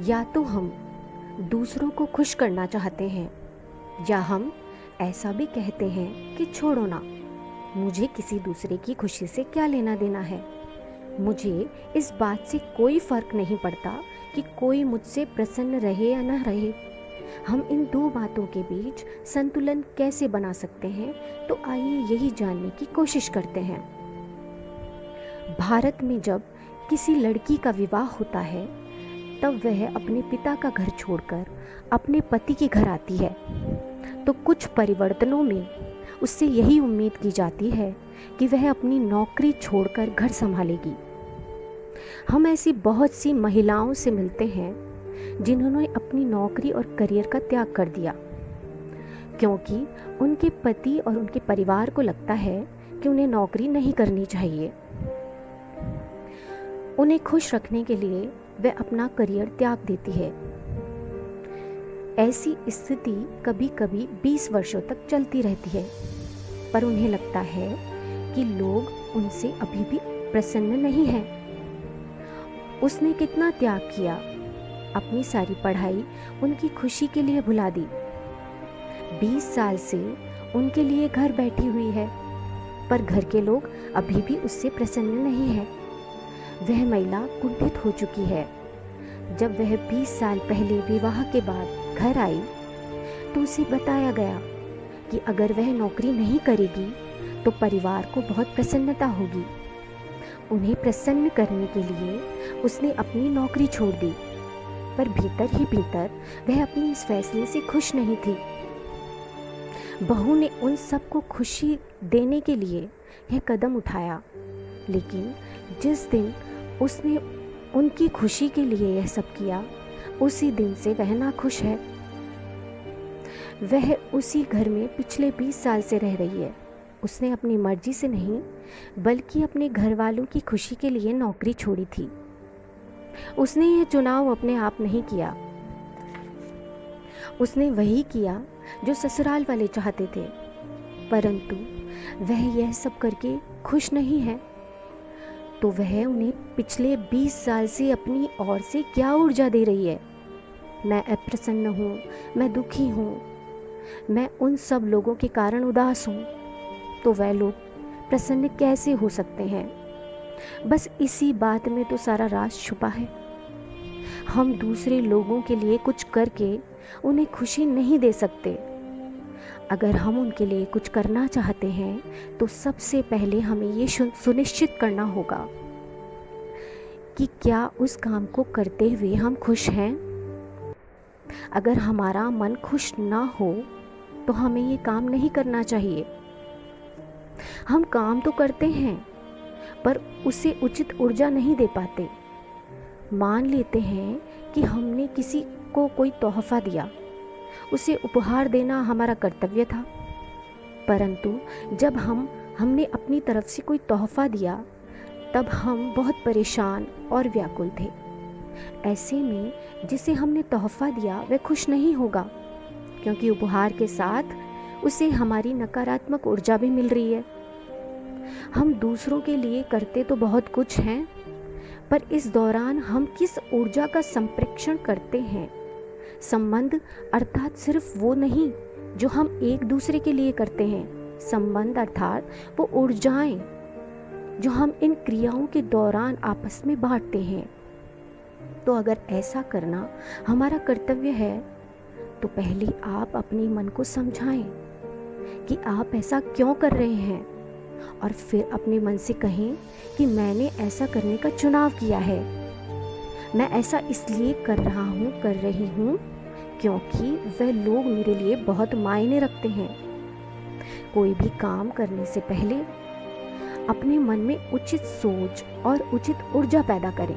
या तो हम दूसरों को खुश करना चाहते हैं, या हम ऐसा भी कहते हैं कि छोड़ो ना, मुझे किसी दूसरे की खुशी से क्या लेना देना है। मुझे इस बात से कोई फ़र्क नहीं पड़ता कि कोई मुझसे प्रसन्न रहे या न रहे। हम इन दो बातों के बीच संतुलन कैसे बना सकते हैं, तो आइए यही जानने की कोशिश करते हैं। भारत में जब किसी लड़की का विवाह होता है, तब वह अपने पिता का घर छोड़कर अपने पति के घर आती है। तो कुछ परिवर्तनों में उससे यही उम्मीद की जाती है कि वह अपनी नौकरी छोड़कर घर संभालेगी। हम ऐसी बहुत सी महिलाओं से मिलते हैं जिन्होंने अपनी नौकरी और करियर का त्याग कर दिया, क्योंकि उनके पति और उनके परिवार को लगता है कि उन्हें नौकरी नहीं करनी चाहिए। उन्हें खुश रखने के लिए वह अपना करियर त्याग देती है। ऐसी स्थिति कभी कभी 20 वर्षों तक चलती रहती है, पर उन्हें लगता है कि लोग उनसे अभी भी प्रसन्न नहीं हैं। उसने कितना त्याग किया, अपनी सारी पढ़ाई उनकी खुशी के लिए भुला दी। 20 साल से उनके लिए घर बैठी हुई है, पर घर के लोग अभी भी उससे प्रसन्न नहीं है। वह महिला कुंठित हो चुकी है। जब वह 20 साल पहले विवाह के बाद घर आई, तो उसे बताया गया कि अगर वह नौकरी नहीं करेगी तो परिवार को बहुत प्रसन्नता होगी। उन्हें प्रसन्न करने के लिए उसने अपनी नौकरी छोड़ दी, पर भीतर ही भीतर वह अपने इस फैसले से खुश नहीं थी। बहू ने उन सबको खुशी देने के लिए यह कदम उठाया, लेकिन जिस दिन उसने उनकी खुशी के लिए यह सब किया, उसी दिन से वह नाखुश है। वह उसी घर में पिछले 20 साल से रह रही है। उसने अपनी मर्जी से नहीं, बल्कि अपने घर वालों की खुशी के लिए नौकरी छोड़ी थी। उसने यह चुनाव अपने आप नहीं किया। उसने वही किया जो ससुराल वाले चाहते थे, परंतु वह यह सब करके खुश नहीं है। तो वह उन्हें पिछले 20 साल से अपनी ओर से क्या ऊर्जा दे रही है। मैं अप्रसन्न हूँ, मैं दुखी हूँ, मैं उन सब लोगों के कारण उदास हूँ। तो वह लोग प्रसन्न कैसे हो सकते हैं? बस इसी बात में तो सारा राज छुपा है। हम दूसरे लोगों के लिए कुछ करके उन्हें खुशी नहीं दे सकते। अगर हम उनके लिए कुछ करना चाहते हैं, तो सबसे पहले हमें ये सुनिश्चित करना होगा कि क्या उस काम को करते हुए हम खुश हैं। अगर हमारा मन खुश ना हो, तो हमें ये काम नहीं करना चाहिए। हम काम तो करते हैं, पर उसे उचित ऊर्जा नहीं दे पाते। मान लेते हैं कि हमने किसी को कोई तोहफा दिया, उसे उपहार देना हमारा कर्तव्य था, परंतु जब हमने अपनी तरफ से कोई तोहफा दिया, तब हम बहुत परेशान और व्याकुल थे। ऐसे में जिसे हमने तोहफा दिया वह खुश नहीं होगा, क्योंकि उपहार के साथ उसे हमारी नकारात्मक ऊर्जा भी मिल रही है। हम दूसरों के लिए करते तो बहुत कुछ हैं, पर इस दौरान हम किस ऊर्जा का संप्रेषण करते हैं। संबंध अर्थात सिर्फ वो नहीं जो हम एक दूसरे के लिए करते हैं। संबंध अर्थात वो ऊर्जाएं जो हम इन क्रियाओं के दौरान आपस में बांटते हैं। तो अगर ऐसा करना हमारा कर्तव्य है, तो पहले आप अपने मन को समझाएं कि आप ऐसा क्यों कर रहे हैं, और फिर अपने मन से कहें कि मैंने ऐसा करने का चुनाव किया है। मैं ऐसा इसलिए कर रही हूँ क्योंकि वह लोग मेरे लिए बहुत मायने रखते हैं। कोई भी काम करने से पहले अपने मन में उचित सोच और उचित ऊर्जा पैदा करें,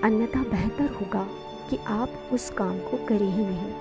अन्यथा बेहतर होगा कि आप उस काम को करें ही नहीं।